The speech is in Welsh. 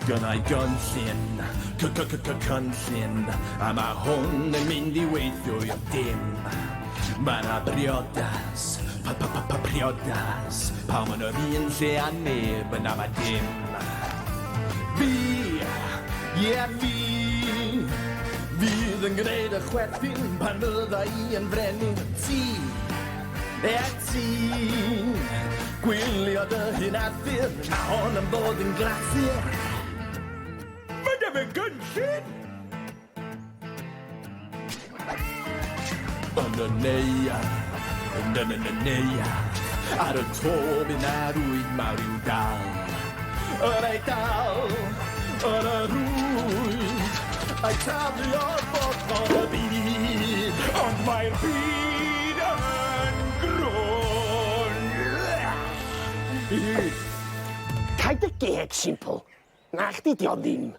Gynnau gynllyn, cynllyn, a mae hwn yn mynd i weithio i'r dim. Mae'na briodas, priodas, pam yn yr un lle a neb yn am a dim. Fi, fi, fydd yn gwneud y chwerthin pan fydda i yn frenin ti. Ti, gwylio dy hyn a ffyr, a hon yn bod yn glasur. Mae'n efo gynllyn! Yn y neia, ar y to by'n arwydd mawr i'w dal. Yr ei dal, yn y rwyd, a'i taflu o'r bobl y byd, ond mae'r byd yn grwn. Caid y geg, Shimpl. Na chdi di o ddim.